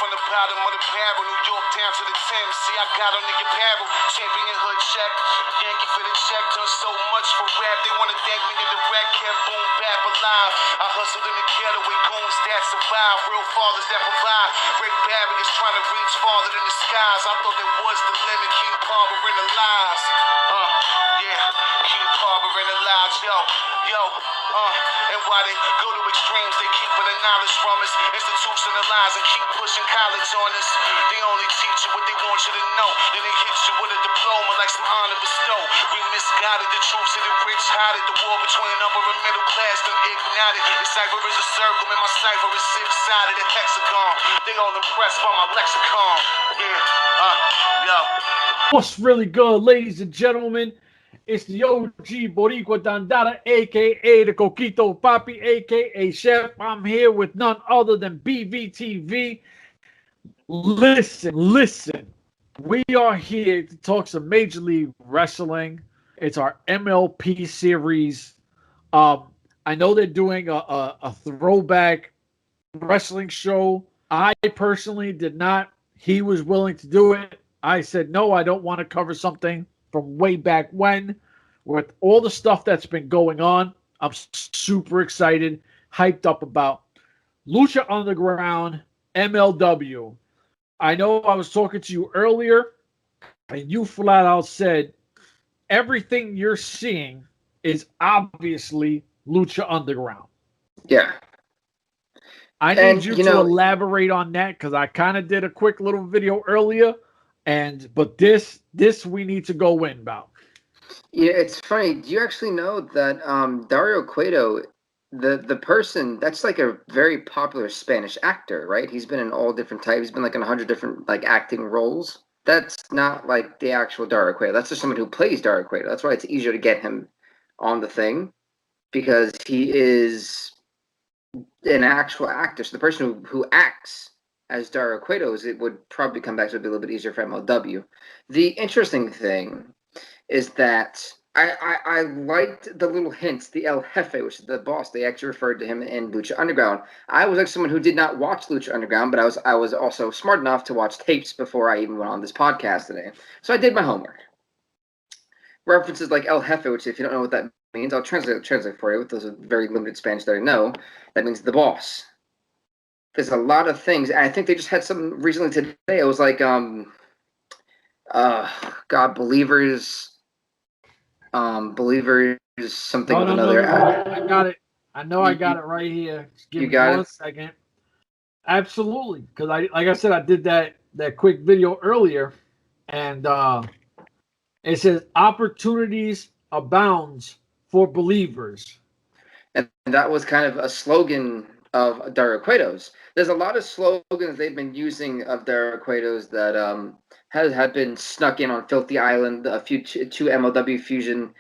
from the bottom of the barrel, New York down to the Thames. See, I got on the apparel, champion hood check, Yankee for the check. Done so much for rap, they wanna thank me in the rap. Kept boom bap alive. I hustled in the ghetto with goons that survive, real fathers that provide. Break barriers, trying to reach farther than the skies. I thought there was the limit, keep harboring the lies. Yeah, keep harboring the lies, yo. And why they go to extremes, they keeping the knowledge from us, institutionalize and keep pushing college on us. They only teach you what they want you to know, then they hit you with a diploma like some honor bestow. We misguided, the truth to the rich hided, the war between upper and middle class then ignited. The cipher is a circle, and my cipher is six-sided, a hexagon. They all impressed by my lexicon. Yo. What's really good, ladies and gentlemen? It's the OG Boricua Dandara, a.k.a. the Coquito Papi, a.k.a. Chef. I'm here with none other than BVTV. Listen. We are here to talk some Major League Wrestling. It's our MLP series. I know they're doing a throwback wrestling show. I personally did not. He was willing to do it. I said, no, I don't want to cover something from way back when. With all the stuff that's been going on, I'm super excited, hyped up about Lucha Underground, MLW. I know I was talking to you earlier, and you flat out said everything you're seeing is obviously Lucha Underground. Yeah. I need you to elaborate on that because I kind of did a quick little video earlier, but this we need to go in about. Yeah, it's funny. Do you actually know that Dario Cueto, the person, that's like a very popular Spanish actor, right? He's been in all different types. He's been like in 100 different like acting roles. That's not like the actual Dario Cueto. That's just someone who plays Dario Cueto. That's why it's easier to get him on the thing because he is an actual actor. So the person who acts as Dario Cueto, it would probably come back to be a little bit easier for MLW. The interesting thing is that I liked the little hints, the El Jefe, which is the boss. They actually referred to him in Lucha Underground. I was like someone who did not watch Lucha Underground, but I was also smart enough to watch tapes before I even went on this podcast today. So I did my homework. References like El Jefe, which if you don't know what that means, I'll translate for you with those very limited Spanish that I know. That means the boss. There's a lot of things, and I think they just had some recently today. It was like, believers, something with another. No, I got it. I know I got it right here. Just give me 1 second. Absolutely, because like I said, I did that quick video earlier, and it says opportunities abounds for believers, and that was kind of a slogan of Dario Cueto's. There's a lot of slogans they've been using of Dario Cueto's that have been snuck in on Filthy Island, a few two MLW Fusion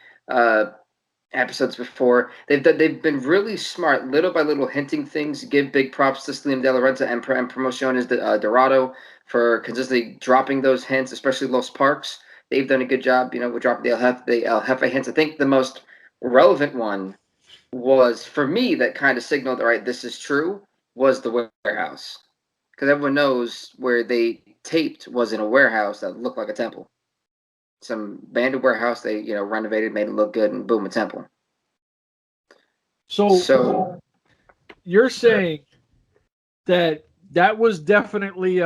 episodes before. They've been really smart, little by little, hinting things. Give big props to Salina de la Renta and Promociones Dorado for consistently dropping those hints, especially Los Parks. They've done a good job, with dropping the El Jefe hints. I think the most relevant one was, for me, that kind of signaled, all right, this is true, was the warehouse. Because everyone knows where they taped was in a warehouse that looked like a temple. Some abandoned warehouse, they, renovated, made it look good, and boom, a temple. So you're saying that was definitely,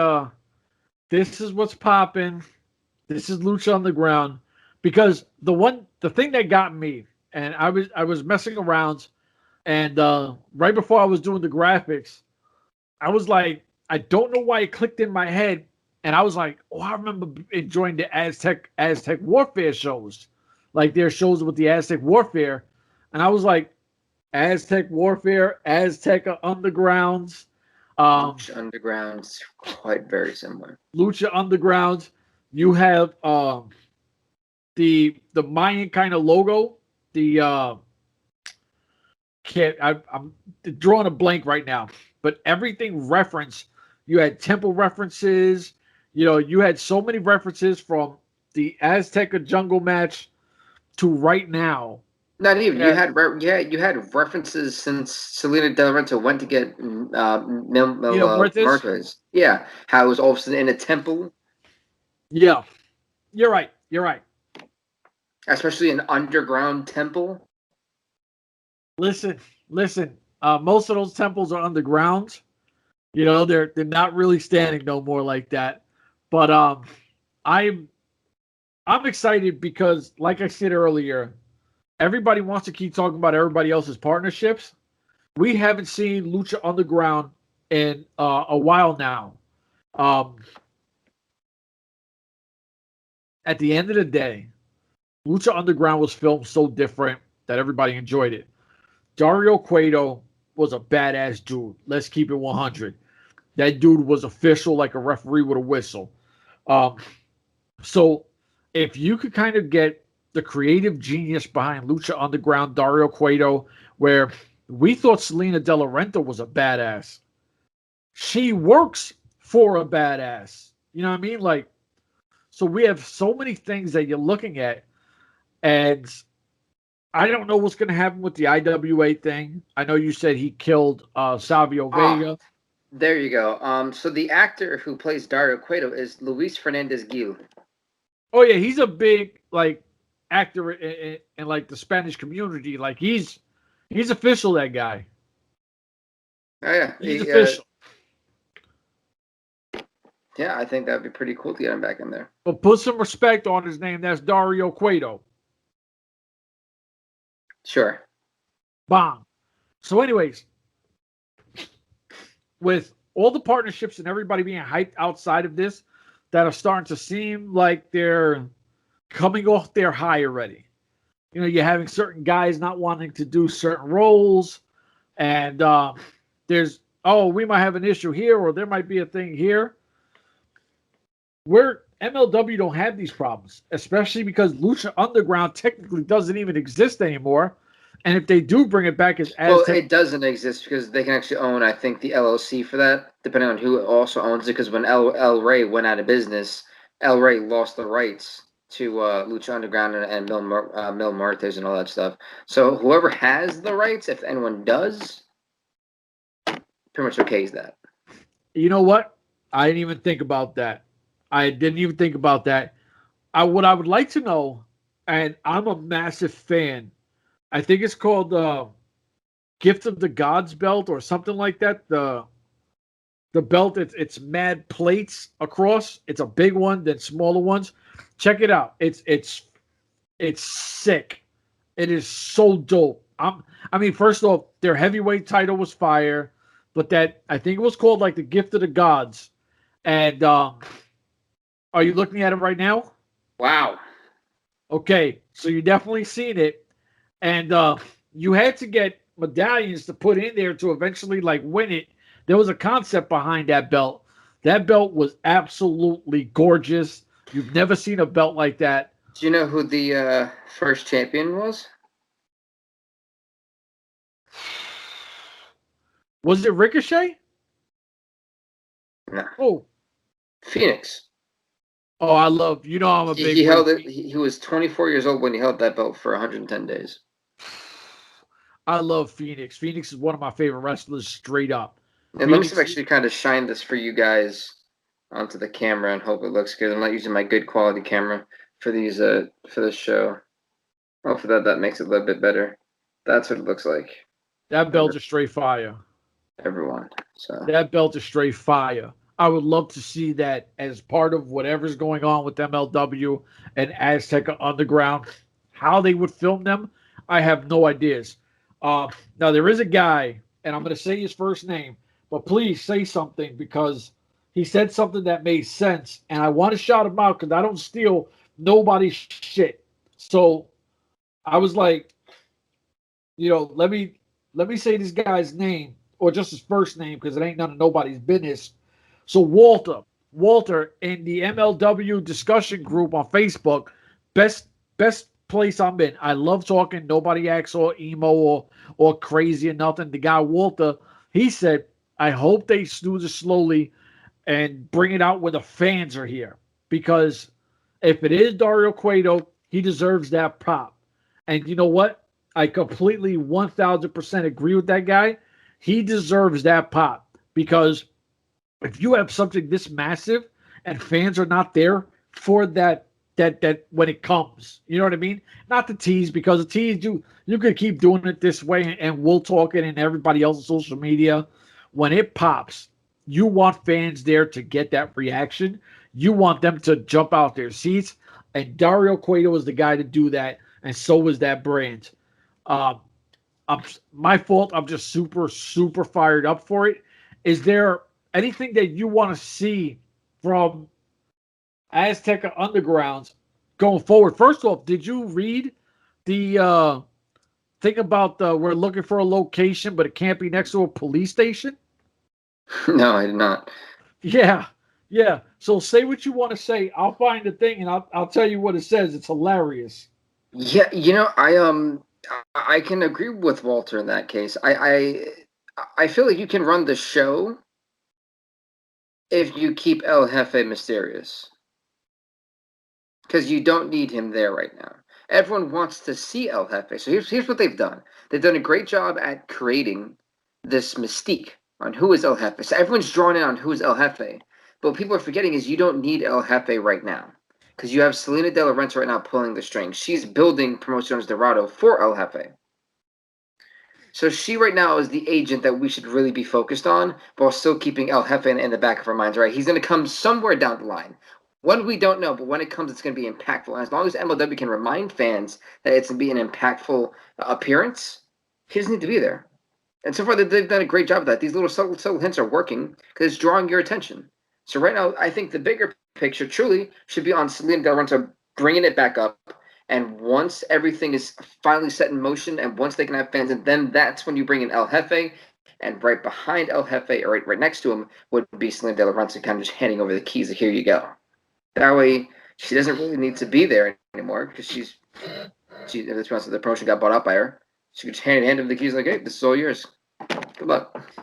this is what's popping, this is Lucha Underground, because the thing that got me, and I was messing around, and right before I was doing the graphics, I was like, I don't know why it clicked in my head, and I was like, oh, I remember enjoying the Aztec Warfare shows, like their shows with the Aztec Warfare, and I was like, Aztec Warfare, Azteca Undergrounds. Lucha Underground's quite very similar. Lucha Underground, you have the Mayan kind of logo. I'm drawing a blank right now, but everything reference. You had temple references. You had so many references from the Azteca jungle match to right now. Not even Yeah, you had references since Salina de Renta went to get Cortez. Marquez. Yeah, how it was all of a sudden in a temple, Yeah, you're right. You're right. especially an underground temple. Listen, listen. Most of those temples are underground. They're not really standing no more like that. But I'm I'm excited because, like I said earlier, everybody wants to keep talking about everybody else's partnerships. We haven't seen Lucha Underground in a while now. Um, at the end of the day, Lucha Underground was filmed so different that everybody enjoyed it. Dario Cueto was a badass dude. Let's keep it 100. That dude was official like a referee with a whistle. Um, so if you could kind of get the creative genius behind Lucha Underground, Dario Cueto, where we thought Salina de la Renta was a badass. She works for a badass. You know what I mean? Like, so we have so many things that you're looking at, and I don't know what's going to happen with the IWA thing. I know you said he killed Savio Ah, Vega. there you go. So the actor who plays Dario Cueto is Luis Fernandez Gil. Oh yeah, he's a big like actor in like the Spanish community. Like he's official. That guy. Oh yeah, He's official. yeah. I think that'd be pretty cool to get him back in there. But put some respect on his name. That's Dario Cueto. Sure. Bomb. So, anyways, with all the partnerships and everybody being hyped outside of this, that are starting to seem like they're coming off their high already. You're having certain guys not wanting to do certain roles, and we might have an issue here, or there might be a thing here. Where MLW don't have these problems, especially because Lucha Underground technically doesn't even exist anymore. And if they do bring it back as Azteca, it doesn't exist because they can actually own, I think, the LLC for that, depending on who also owns it. Because when El Rey went out of business, El Rey lost the rights to Lucha Underground and Mil Martes and all that stuff. So whoever has the rights, if anyone does, pretty much okays that. you know what? I didn't even think about that. I didn't even think about that. What I would like to know, and I'm a massive fan. I think it's called the Gift of the Gods belt or something like that. The belt, it's mad plates across. It's a big one, then smaller ones. Check it out. It's sick. It is so dope. I mean, first off, their heavyweight title was fire, but that I think it was called like the Gift of the Gods. And are you looking at it right now? Wow. Okay, so you definitely seen it, and you had to get medallions to put in there to eventually like win it. There was a concept behind that belt. That belt was absolutely gorgeous. You've never seen a belt like that. Do you know who the first champion was? Was it Ricochet? No. Oh, Phoenix. I love. I'm a big. He held it. He was 24 years old when he held that belt for 110 days. I love Phoenix. Phoenix is one of my favorite wrestlers, straight up. And let me see if I actually kind of shine this for you guys onto the camera and hope it looks good. I'm not using my good quality camera for these for this show. Hopefully that makes it a little bit better. That's what it looks like. That belt is straight fire. Everyone. So that belt is straight fire. I would love to see that as part of whatever's going on with MLW and Azteca Underground. How they would film them, I have no ideas. Now, there is a guy, and I'm going to say his first name, but please say something because he said something that made sense, and I want to shout him out because I don't steal nobody's shit. So I was like, let me say this guy's name or just his first name because it ain't none of nobody's business. So Walter in the MLW discussion group on Facebook, best place I'm in. I love talking. Nobody acts all emo or crazy or nothing. The guy Walter, he said, I hope they do this slowly and bring it out when the fans are here. Because if it is Dario Cueto, he deserves that prop. And you know what? I completely 1000% agree with that guy. He deserves that pop because if you have something this massive and fans are not there for that when it comes, you know what I mean? Not the tease, because the tease you could keep doing it this way and we'll talk it and everybody else's social media. When it pops, you want fans there to get that reaction. You want them to jump out their seats, and Dario Cueto is the guy to do that, and so is that brand. Um, my fault. I'm just super, super fired up for it. Is there anything that you want to see from Azteca Underground going forward? First off, did you read the thing about we're looking for a location, but it can't be next to a police station? No, I did not. Yeah, yeah. So say what you want to say. I'll find the thing and I'll tell you what it says. It's hilarious. Yeah, I can agree with Walter in that case. I feel like you can run the show if you keep El Jefe mysterious, because you don't need him there right now. Everyone wants to see El Jefe. So here's what they've done. They've done a great job at creating this mystique on who is El Jefe. So everyone's drawn in on who is El Jefe. But what people are forgetting is you don't need El Jefe right now, because you have Salina de la Renta right now pulling the strings. She's building Promociones Dorado for El Jefe. So she right now is the agent that we should really be focused on, but while still keeping El Jefe in the back of our minds, right? He's going to come somewhere down the line. When we don't know, but when it comes, it's going to be impactful. And as long as MLW can remind fans that it's going to be an impactful appearance, he doesn't need to be there. And so far, they've done a great job of that. These little subtle hints are working because it's drawing your attention. So right now, I think the bigger picture truly should be on Salina de la Renta bringing it back up. And once everything is finally set in motion, and once they can have fans, and then that's when you bring in El Jefe, and right behind El Jefe, or right next to him, would be Salina de la Renta kind of just handing over the keys. Here you go. That way, she doesn't really need to be there anymore because the promotion got bought out by her. She could just hand him the keys like, hey, this is all yours. Good luck.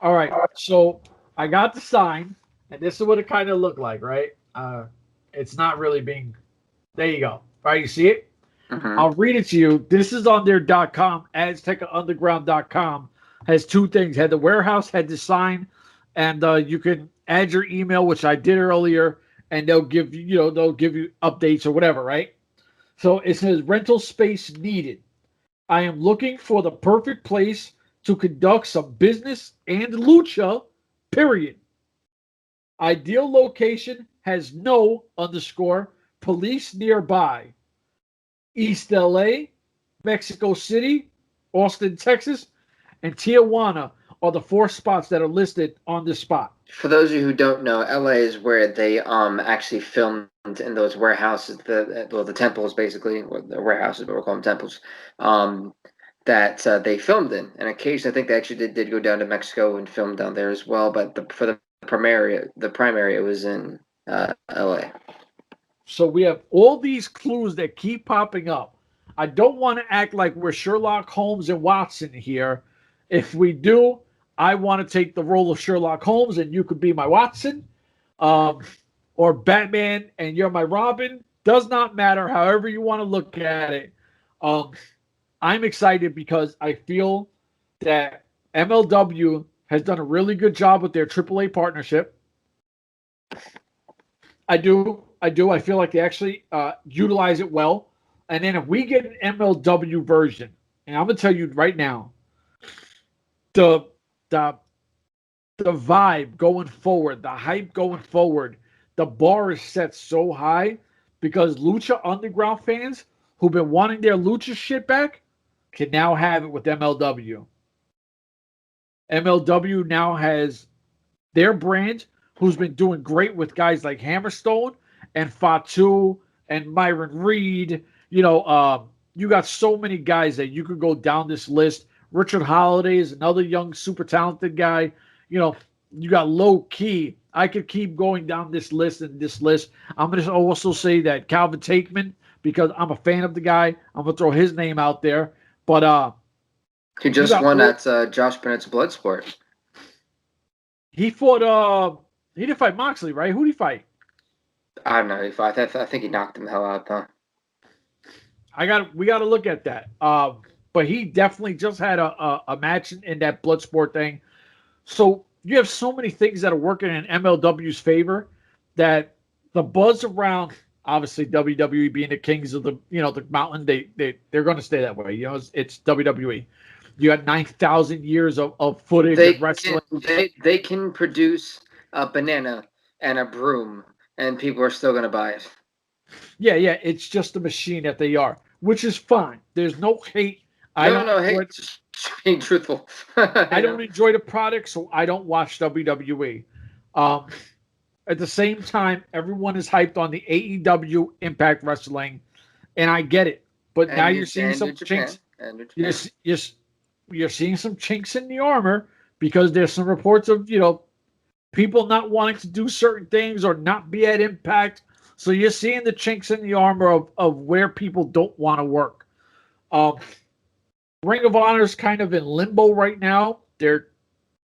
All right. So I got the sign, and this is what it kind of looked like, right? It's not really being. There you go. All right, you see it? Mm-hmm. I'll read it to you. This is on their .com. AztecaUnderground.com has two things. Had the warehouse, had the sign, and you can add your email, which I did earlier, and they'll give you updates or whatever, right? So it says rental space needed. I am looking for the perfect place to conduct some business and lucha, period. Ideal location has no _police nearby. East LA, Mexico City, Austin, Texas, and Tijuana are the 4 spots that are listed on this spot. For those of you who don't know, LA is where they actually filmed in those warehouses, the temples basically, or the warehouses, but we'll call them temples, that they filmed in. And occasionally, I think they actually did go down to Mexico and film down there as well. But for the primary, it was in LA. So we have all these clues that keep popping up. I don't want to act like we're Sherlock Holmes and Watson here. If we do, I want to take the role of Sherlock Holmes and you could be my Watson. Or Batman and you're my Robin. Does not matter, however you want to look at it. I'm excited because I feel that MLW has done a really good job with their AAA partnership. I do. I feel like they actually utilize it well. And then if we get an MLW version, and I'm gonna tell you right now, the vibe going forward, the hype going forward, the bar is set so high because Lucha Underground fans who've been wanting their Lucha shit back can now have it with MLW. MLW now has their brand who's been doing great with guys like Hammerstone and Fatu and Myron Reed. You got so many guys that you could go down this list. Richard Holiday is another young, super talented guy. You got Low Key. I could keep going down this list and this list. I'm going to also say that Calvin Takeman, because I'm a fan of the guy, I'm going to throw his name out there. But he just won at Josh Bennett's Bloodsport. He fought. He didn't fight Moxley, right? Who did he fight? I don't know. I think he knocked him the hell out, though. We got to look at that. but he definitely just had a match in that Bloodsport thing. So you have so many things that are working in MLW's favor that the buzz around, obviously WWE being the kings of the the mountain, they're going to stay that way. It's WWE. You got 9,000 years of footage They of wrestling. they can produce a banana and a broom, and people are still going to buy it. Yeah, it's just the machine that they are, which is fine. There's no hate. Hey, just being truthful. I don't enjoy the product, so I don't watch WWE. At the same time, everyone is hyped on the AEW Impact Wrestling, and I get it. But now you're seeing some chinks. You're seeing some chinks in the armor because there's some reports of people not wanting to do certain things or not be at Impact. So you're seeing the chinks in the armor of where people don't want to work. Ring of Honor is kind of in limbo right now. They're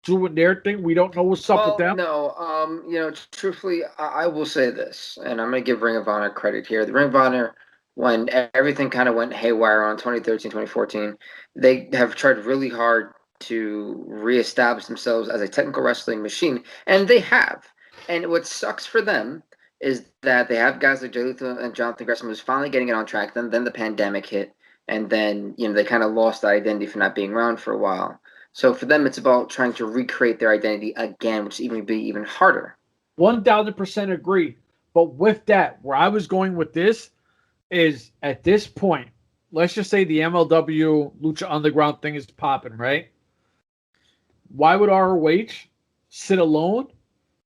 doing their thing. We don't know what's up with them. No, truthfully, I will say this, and I'm going to give Ring of Honor credit here. The Ring of Honor, when everything kind of went haywire on 2013, 2014, they have tried really hard to reestablish themselves as a technical wrestling machine, and they have. And what sucks for them is that they have guys like Jay Lethal and Jonathan Gresham who's finally getting it on track. Then the pandemic hit, and then they kind of lost that identity for not being around for a while. So for them, it's about trying to recreate their identity again, which would be even harder. 1,000% agree. But with that, where I was going with this is at this point, let's just say the MLW Lucha Underground thing is popping, right? Why would ROH sit alone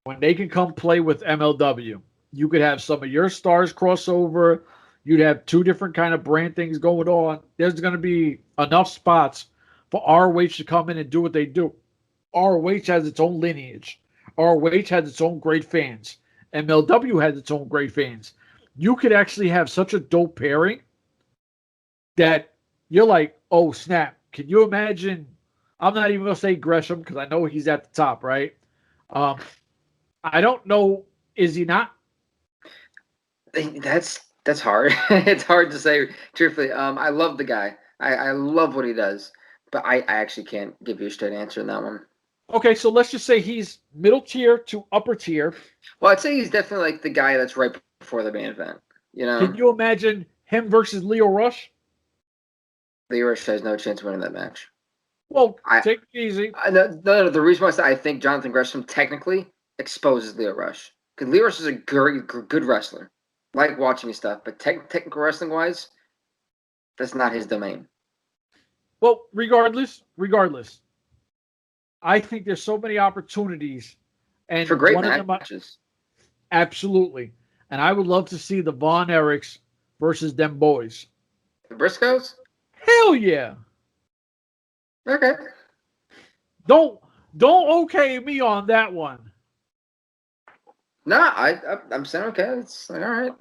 when they can come play with MLW? You could have some of your stars cross over. You'd have two different kind of brand things going on. There's going to be enough spots for ROH to come in and do what they do. ROH has its own lineage. ROH has its own great fans. MLW has its own great fans. You could actually have such a dope pairing that you're like, oh, snap. Can you imagine? I'm not even going to say Gresham because I know he's at the top, right? I don't know. Is he not? That's hard. It's hard to say, truthfully. I love the guy. I love what he does. But I actually can't give you a straight answer on that one. Okay, so let's just say he's middle tier to upper tier. Well, I'd say he's definitely like the guy that's right before the main event. Can you imagine him versus Lio Rush? Lio Rush has no chance of winning that match. Well, take it easy. No. The reason why I think Jonathan Gresham technically exposes Lio Rush. Because Lio Rush is a good wrestler. Like watching his stuff. But technical wrestling-wise, that's not his domain. Well, regardless, I think there's so many opportunities, and for great matches. Absolutely, and I would love to see the Von Erichs versus them boys. The Briscoes? Hell yeah! Okay. Don't okay me on that one. Nah, I'm saying okay. It's like, all right.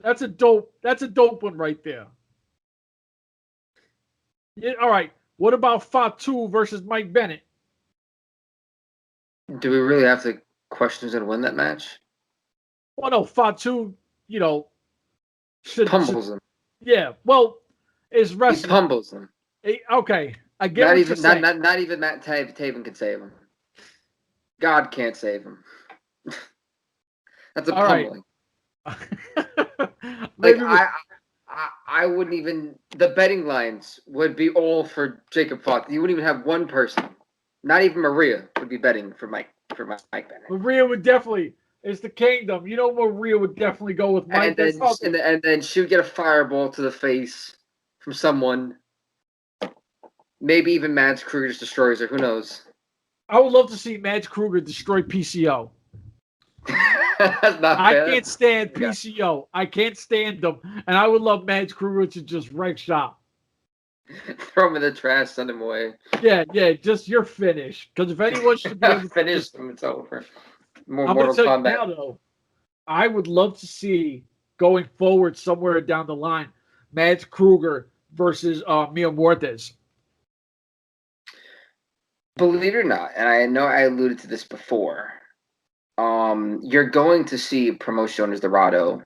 That's a dope one right there. Yeah, all right. What about Fatu versus Mike Bennett? Do we really have to question who's going to win that match? Well, no, Fatu, pummels him. Yeah, well, it's wrestling. He pummels him. Okay, I get what you're saying. Not even Matt Taven can save him. God can't save him. That's a pummeling. Right. I wouldn't even. The betting lines would be all for Jacob Fatu. You wouldn't even have one person. Not even Maria would be betting for Mike Bennett. Maria would definitely. It's the kingdom. Maria would definitely go with Mike. And then she would get a fireball to the face from someone. Maybe even Mads Kruger just destroys her. Who knows? I would love to see Mads Kruger destroy PCO. That's not fair. I can't stand PCO. Yeah. I can't stand them. And I would love Mads Kruger to just wreck shop. Throw him in the trash, send him away. Yeah, just you're finished. Because if anyone should be able to finish them, it's over. I'm going to tell you now, though, I would love to see going forward somewhere down the line, Mads Kruger versus Mia Muertes. Believe it or not, and I know I alluded to this before, you're going to see promotion owners Dorado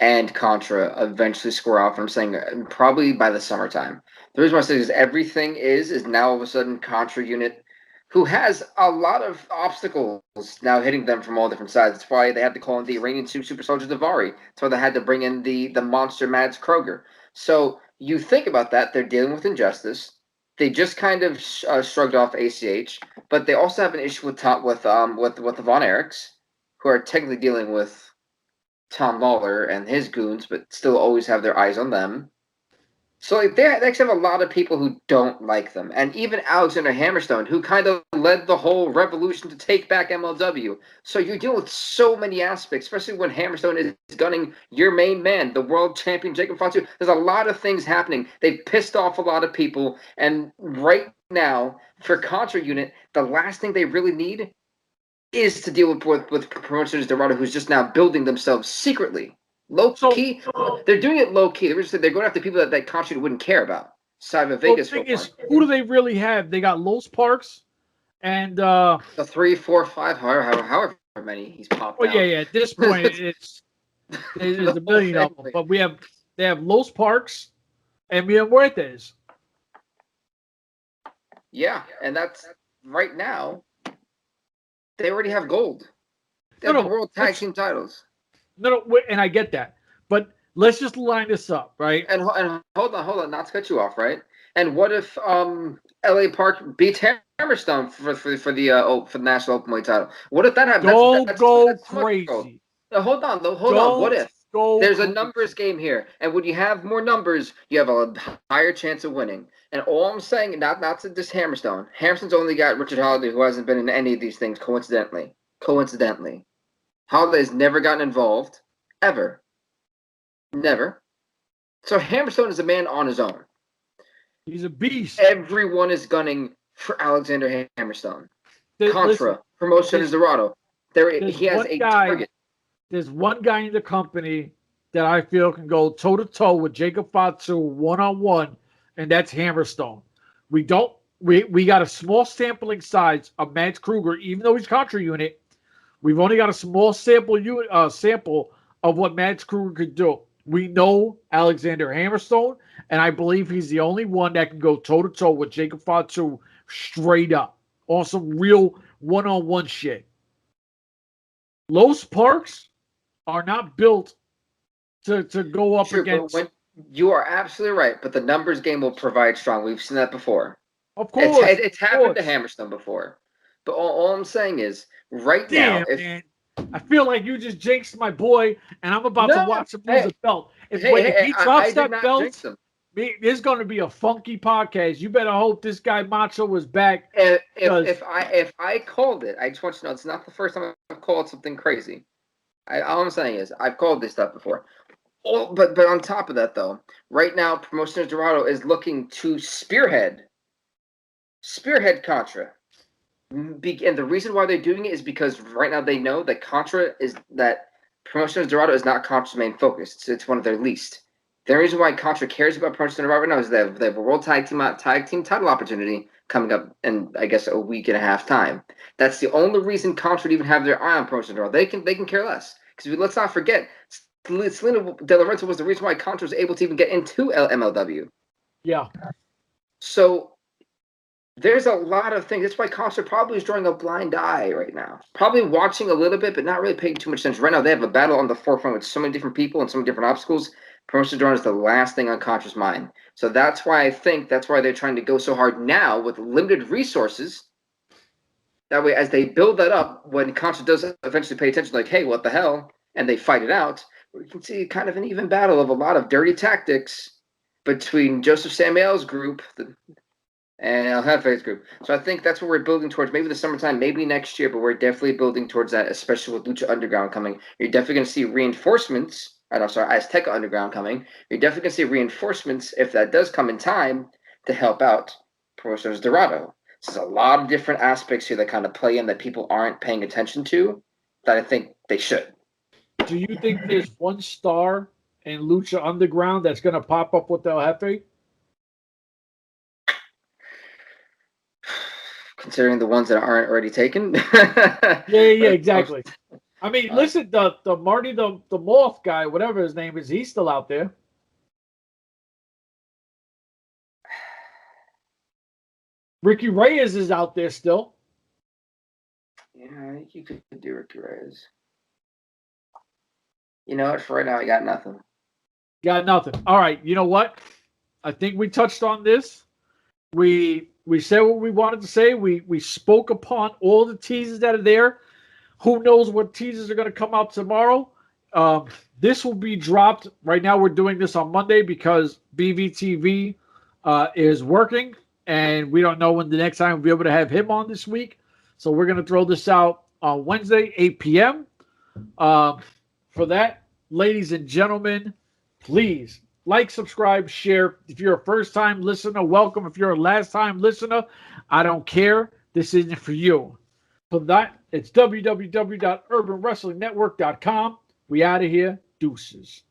and Contra eventually score off. I'm saying probably by the summertime. The reason why I say is everything is now all of a sudden Contra unit, who has a lot of obstacles now hitting them from all different sides. That's why they had to call in the Iranian Super Soldier Davari. That's why they had to bring in the monster Mads Kroger. So you think about that, they're dealing with injustice. They just kind of shrugged off ACH, but they also have an issue with the Von Erichs, who are technically dealing with Tom Lawler and his goons, but still always have their eyes on them. So like, they actually have a lot of people who don't like them, and even Alexander Hammerstone, who kind of led the whole revolution to take back MLW. So you deal with so many aspects, especially when Hammerstone is gunning your main man, the world champion Jacob Fatu. There's a lot of things happening. They've pissed off a lot of people, and right now for Contra Unit, the last thing they really need is to deal with Promotions Dorado, who's just now building themselves secretly. Low key, they're doing it low key. They're going after people that Contra wouldn't care about. Cyber Vegas. The thing is, who do they really have? They got Los Parks and the 3, 4, 5, however many he's popped out. Yeah. At this point, it's there's a million of them. But they have Los Parks and Mia Muertes. Yeah, and that's right now. They already have gold. They have the world tag team titles. No, and I get that, but let's just line this up, right? And hold on, not to cut you off, right? And what if LA Park beats Hammerstone for the National Openweight title? What if that happens? Don't go crazy. Hold on. What if there's a numbers game here, and when you have more numbers, you have a higher chance of winning. And all I'm saying, not to diss Hammerstone. Hammerstone's only got Richard Holiday, who hasn't been in any of these things coincidentally. Holiday's never gotten involved, ever. Never. So Hammerstone is a man on his own. He's a beast. Everyone is gunning for Alexander Hammerstone. Contra, Promotions Dorado. He has a target. There's one guy in the company that I feel can go toe-to-toe with Jacob Fatu one-on-one, and that's Hammerstone. We got a small sampling size of Mads Kruger, even though he's Contra unit. We've only got a small sample of what Mads Kruger could do. We know Alexander Hammerstone, and I believe he's the only one that can go toe-to-toe with Jacob Fatu straight up on some real one-on-one shit. Los Parks are not built to go up against. You are absolutely right, but the numbers game will provide strong. We've seen that before. Of course. It's happened to Hammerstone before. But all I'm saying is, now, man. I feel like you just jinxed my boy, and I'm about to watch him lose a belt. If he drops that belt, there's going to be a funky podcast. You better hope this guy Macho is back. If I called it, I just want you to know it's not the first time I've called something crazy. All I'm saying is I've called this stuff before. But on top of that, though, right now Promotions Dorado is looking to spearhead Contra. And the reason why they're doing it is because right now they know that Promotions Dorado is not Contra's main focus. It's one of their least. The reason why Contra cares about Promotions Dorado right now is they have a world tag team title opportunity coming up in, I guess, a week and a half time. That's the only reason Contra would even have their eye on Promotions Dorado. They can care less, because let's not forget, Salina De La Renta was the reason why Contra was able to even get into MLW. Yeah. So there's a lot of things. That's why Contra probably is drawing a blind eye right now. Probably watching a little bit, but not really paying too much attention. Right now, they have a battle on the forefront with so many different people and so many different obstacles. Promotion Dorado is the last thing on Contra's mind. So that's why they're trying to go so hard now with limited resources. That way, as they build that up, when Contra does eventually pay attention, like, hey, what the hell? And they fight it out, we can see kind of an even battle of a lot of dirty tactics between Joseph Samuel's group and El Jefe's group. So I think that's what we're building towards. Maybe the summertime, maybe next year, but we're definitely building towards that, especially with Lucha Underground coming. You're definitely going to see reinforcements. Azteca Underground coming. You're definitely going to see reinforcements, if that does come in time, to help out Promotions Dorado. There's a lot of different aspects here that kind of play in that people aren't paying attention to, that I think they should. Do you think there's one star in Lucha Underground that's going to pop up with El Jefe? Considering the ones that aren't already taken. Yeah, exactly. I mean, listen, the Marty the Moth guy, whatever his name is, he's still out there. Ricky Reyes is out there still. Yeah, I think you could do Ricky Reyes. You know what? For right now, I got nothing. Got nothing. All right. You know what? I think we touched on this. We said what we wanted to say. We spoke upon all the teasers that are there. Who knows what teasers are going to come out tomorrow? This will be dropped. Right now, we're doing this on Monday because BVTV is working, and we don't know when the next time we'll be able to have him on this week. So we're going to throw this out on Wednesday, 8 p.m. For that, ladies and gentlemen, please like, subscribe, share. If you're a first-time listener, welcome. If you're a last-time listener, I don't care. This isn't for you. For that, it's www.urbanwrestlingnetwork.com. We out of here. Deuces.